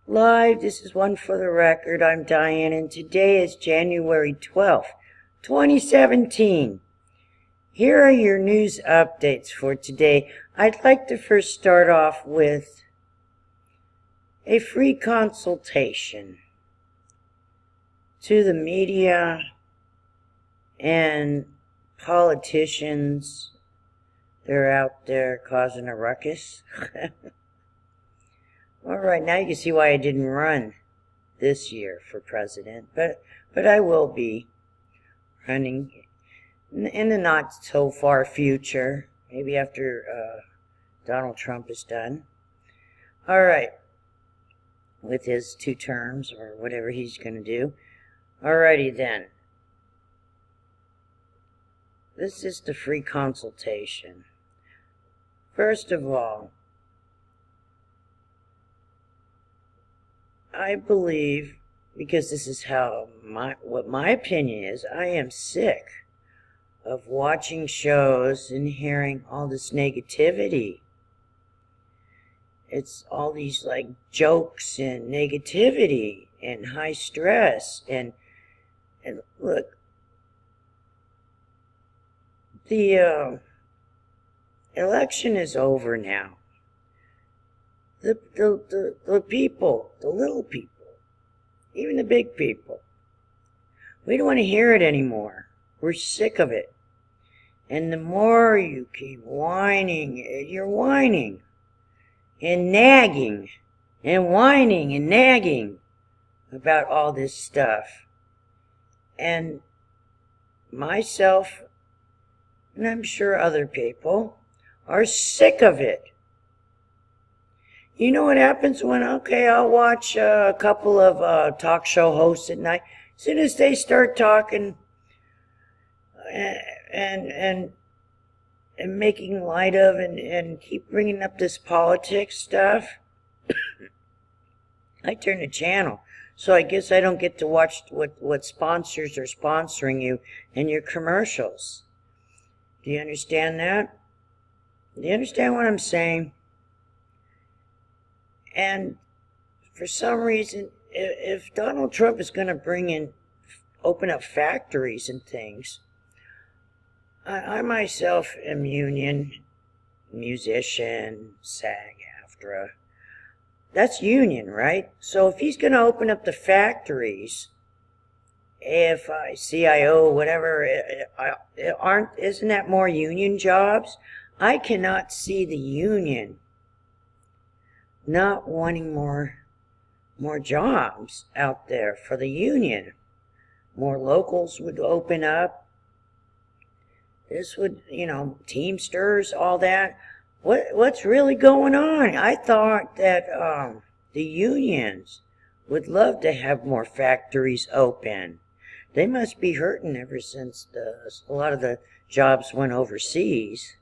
Live, this is One for the Record. I'm Diane, and today is January 12th, 2017. Here are your news updates for today. I'd like to first start off with a free consultation to the media and politicians. They're out there causing a ruckus. All right, now you can see why I didn't run this year for president, but I will be running in the not so far future, maybe after Donald Trump is done. All right, with his 2 terms or whatever he's going to do. Alrighty then. This is the free consultation. First of all, I believe, because this is what my opinion is, I am sick of watching shows and hearing all this negativity. It's all these like jokes and negativity and high stress and look, the election is over now. The people, the little people, even the big people, we don't want to hear it anymore. We're sick of it. And the more you keep whining, you're whining and nagging and whining and nagging about all this stuff. And myself, and I'm sure other people, are sick of it. You know what happens when, I'll watch a couple of talk show hosts at night. As soon as they start talking and making light of and keep bringing up this politics stuff, I turn the channel. So I guess I don't get to watch what sponsors are sponsoring you in your commercials. Do you understand that? Do you understand what I'm saying? And for some reason, if Donald Trump is going to open up factories and things, I myself am union, musician, SAG-AFTRA. That's union, right? So if he's going to open up the factories, AFI, CIO, whatever, isn't that more union jobs? I cannot see the union not wanting more jobs out there for the union. More locals would open up. This would, Teamsters, all that. What's really going on? I thought that the unions would love to have more factories open. They must be hurting ever since a lot of the jobs went overseas.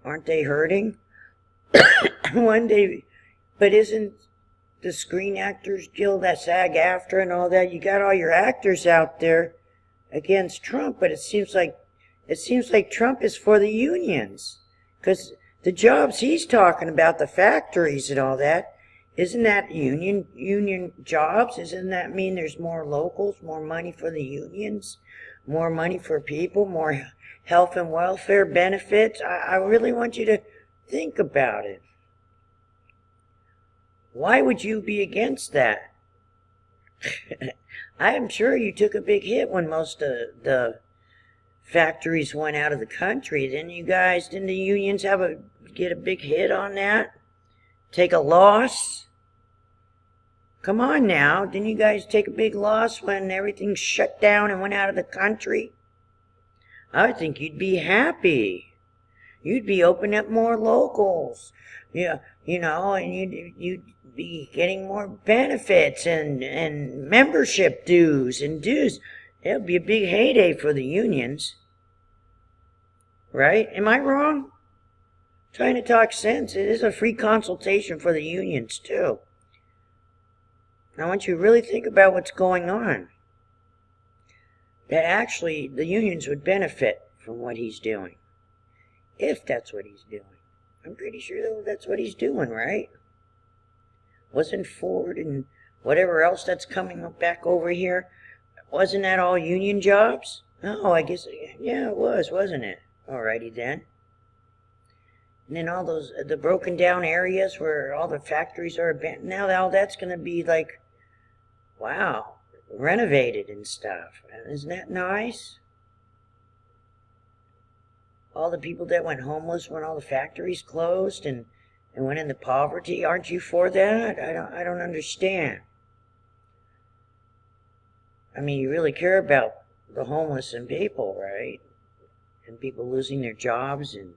Aren't they hurting? One day, but isn't the Screen Actors Guild, that SAG-AFTRA and all that, you got all your actors out there against Trump, but it seems like Trump is for the unions, because the jobs he's talking about, the factories and all that, isn't that union jobs? Doesn't that mean there's more locals, more money for the unions, more money for people, more health and welfare benefits? I really want you to think about it. Why would you be against that? I'm sure you took a big hit when most of the factories went out of the country. Didn't the unions get a big hit on that? Take a loss? Come on now, didn't you guys take a big loss when everything shut down and went out of the country? I think you'd be happy. You'd be opening up more locals. Yeah, and you'd be getting more benefits and membership dues and dues. It'll be a big heyday for the unions. Right? Am I wrong? Trying to talk sense. It is a free consultation for the unions, too. I want you to really think about what's going on. That actually the unions would benefit from what he's doing. If that's what he's doing. I'm pretty sure that's what he's doing, right? Wasn't Ford and whatever else that's coming back over here, wasn't that all union jobs? Oh, I guess, yeah, it was, wasn't it? Alrighty then. And then all those, the broken down areas where all the factories are abandoned, now all that's going to be like, wow, renovated and stuff. Isn't that nice? All the people that went homeless when all the factories closed and went into poverty, aren't you for that? I don't understand. I mean, you really care about the homeless and people, right? And people losing their jobs and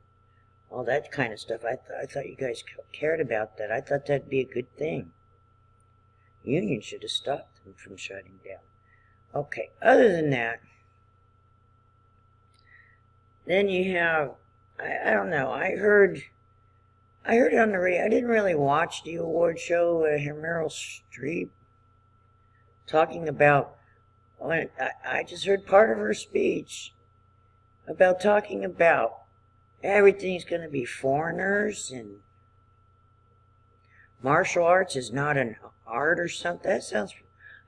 all that kind of stuff. I thought you guys cared about that. I thought that'd be a good thing. Union should have stopped them from shutting down. Okay, other than that, then you have, I don't know, I heard it on the radio. I didn't really watch the award show. Meryl Streep talking about, I just heard part of her speech about talking about everything's going to be foreigners and martial arts is not an art or something. That sounds,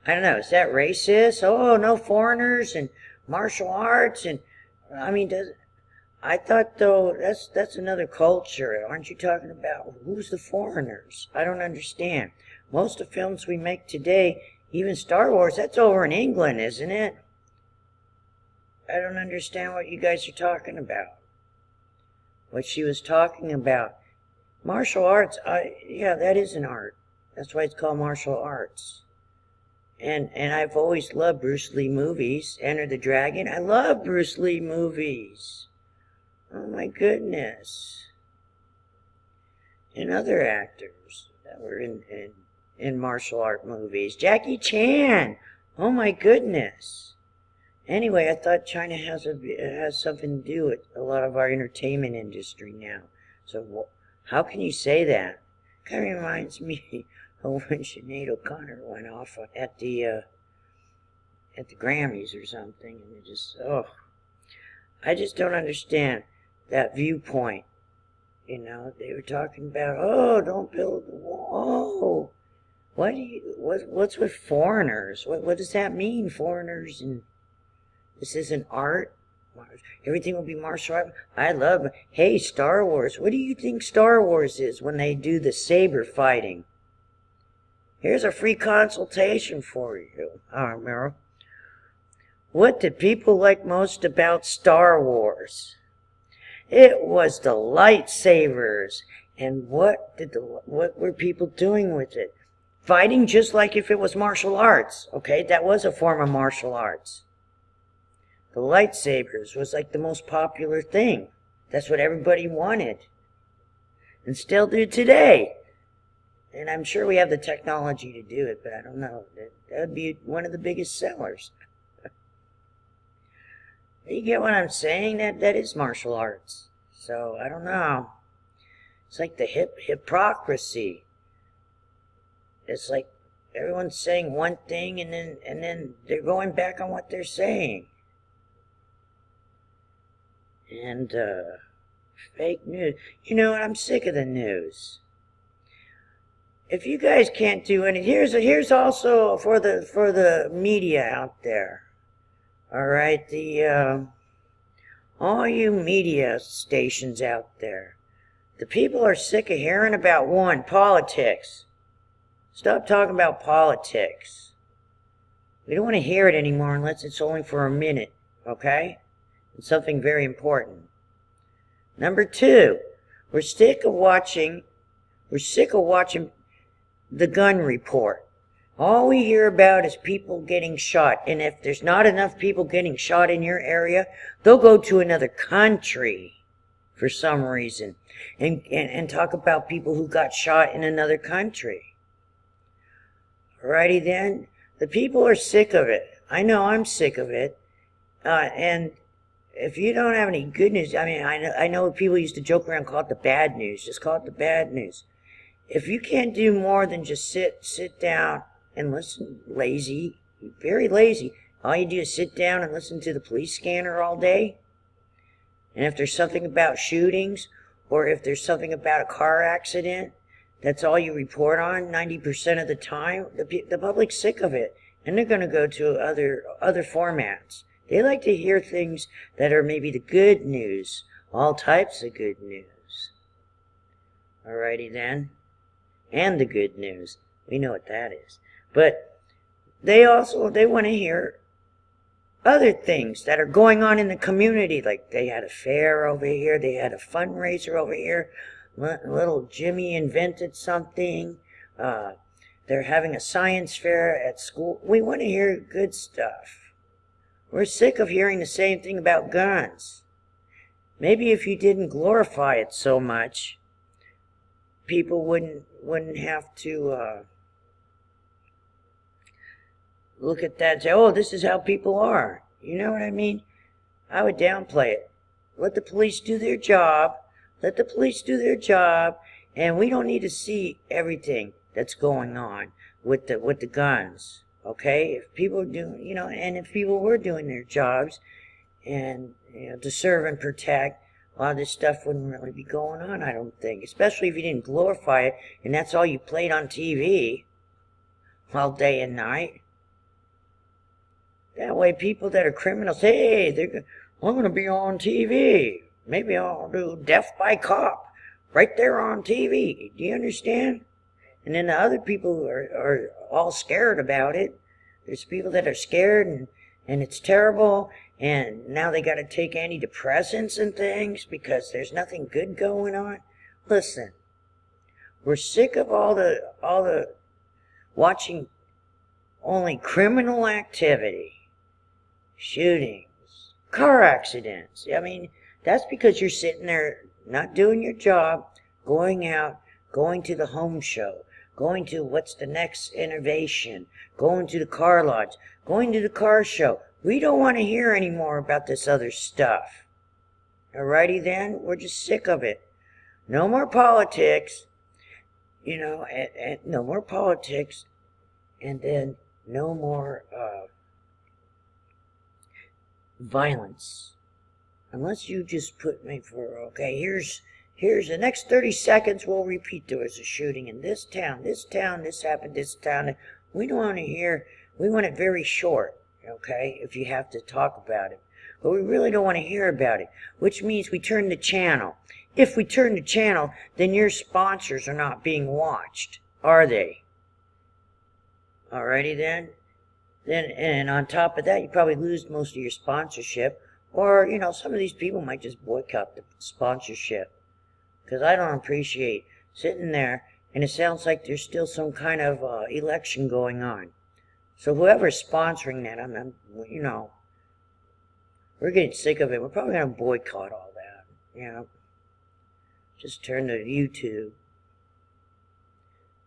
I don't know, is that racist? Oh, no foreigners and martial arts and, I mean, I thought though, that's another culture. Aren't you talking about who's the foreigners? I don't understand. Most of the films we make today, even Star Wars, that's over in England, isn't it? I don't understand what you guys are talking about. What she was talking about. Martial arts, yeah, that is an art. That's why it's called martial arts. And I've always loved Bruce Lee movies. Enter the Dragon. I love Bruce Lee movies. Oh my goodness. And other actors that were in martial art movies. Jackie Chan. Oh my goodness. Anyway, I thought China has something to do with a lot of our entertainment industry now. So how can you say that? Kind of reminds me of when Sinead O'Connor went off at the Grammys or something, and it just, I just don't understand that viewpoint. You know, they were talking about, oh, don't build the wall. Oh, what's with foreigners? What does that mean, foreigners? And this isn't art. Everything will be martial art. I love, hey, Star Wars. What do you think Star Wars is when they do the saber fighting? Here's a free consultation for you. Meryl. What did people like most about Star Wars? It was the lightsabers. And what were people doing with it? Fighting just like if it was martial arts. Okay, that was a form of martial arts. The lightsabers was like the most popular thing. That's what everybody wanted. And still do today. And I'm sure we have the technology to do it, but I don't know. That would be one of the biggest sellers. You get what I'm saying? That is martial arts. So, I don't know. It's like the hypocrisy. It's like everyone's saying one thing and then they're going back on what they're saying. And fake news. You know what? I'm sick of the news. If you guys can't do any, here's also for the media out there. All right, all you media stations out there. The people are sick of hearing about politics. Stop talking about politics. We don't want to hear it anymore unless it's only for a minute, okay? It's something very important. Number 2, we're sick of watching the gun report. All we hear about is people getting shot. And if there's not enough people getting shot in your area, they'll go to another country for some reason and talk about people who got shot in another country. Alrighty then. The people are sick of it. I know I'm sick of it. And if you don't have any good news, I mean, I know people used to joke around, call it the bad news. Just call it the bad news. If you can't do more than just sit down and listen, lazy, very lazy. All you do is sit down and listen to the police scanner all day. And if there's something about shootings, or if there's something about a car accident, that's all you report on 90% of the time, the public's sick of it, and they're going to go to other formats. They like to hear things that are maybe the good news, all types of good news. Alrighty then, and the good news, we know what that is. But they want to hear other things that are going on in the community, like they had a fair over here, they had a fundraiser over here, little Jimmy invented something, they're having a science fair at school. We want to hear good stuff. We're sick of hearing the same thing about guns. Maybe if you didn't glorify it so much, people wouldn't have to look at that and say, oh, this is how people are. You know what I mean? I would downplay it. Let the police do their job. Let the police do their job. And we don't need to see everything that's going on with the guns. Okay? If people do, and if people were doing their jobs and, to serve and protect, a lot of this stuff wouldn't really be going on, I don't think. Especially if you didn't glorify it and that's all you played on TV all day and night. That way people that are criminals, hey, I'm going to be on TV. Maybe I'll do Death by Cop right there on TV. Do you understand? And then the other people who are all scared about it. There's people that are scared and it's terrible. And now they got to take antidepressants and things because there's nothing good going on. Listen, we're sick of all the watching only criminal activity. Shootings, car accidents. I mean, that's because you're sitting there not doing your job, going out, going to the home show, going to what's the next innovation, going to the car lodge, going to the car show. We don't want to hear any more about this other stuff. Alrighty then, we're just sick of it. No more politics, and no more politics, and then no more violence. Unless you just put me for, okay, here's the next 30 seconds we'll repeat there was a shooting in this town, this happened, this town. We don't want to hear, we want it very short, okay, if you have to talk about it. But we really don't want to hear about it, which means we turn the channel. If we turn the channel, then your sponsors are not being watched, are they? Alrighty then. And on top of that, you probably lose most of your sponsorship. Or, some of these people might just boycott the sponsorship. Because I don't appreciate sitting there, and it sounds like there's still some kind of election going on. So whoever's sponsoring that, we're getting sick of it. We're probably going to boycott all that, Just turn to YouTube.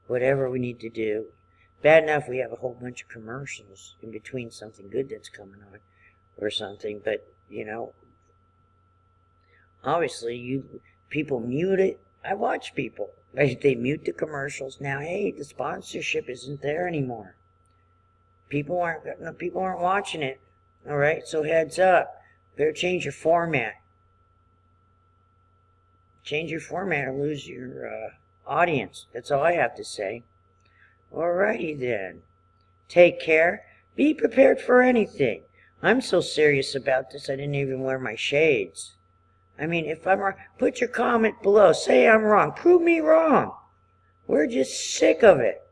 Whatever we need to do. Bad enough we have a whole bunch of commercials in between something good that's coming on or something, but, obviously people mute it. I watch people. They mute the commercials. Now, hey, the sponsorship isn't there anymore. People aren't watching it. All right, so heads up. Better change your format. Change your format or lose your audience. That's all I have to say. Alrighty then. Take care. Be prepared for anything. I'm so serious about this I didn't even wear my shades. I mean, if I'm wrong, put your comment below. Say I'm wrong. Prove me wrong. We're just sick of it.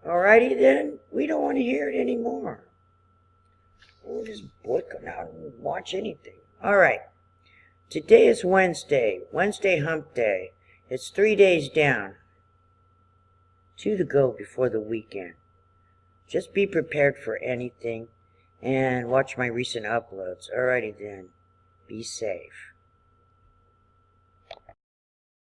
Alrighty then. We don't want to hear it anymore. We'll just boycott out and watch anything. Alright. Today is Wednesday. Wednesday hump day. It's 3 days down. 2 to go before the weekend. Just be prepared for anything and watch my recent uploads. Alrighty then. Be safe.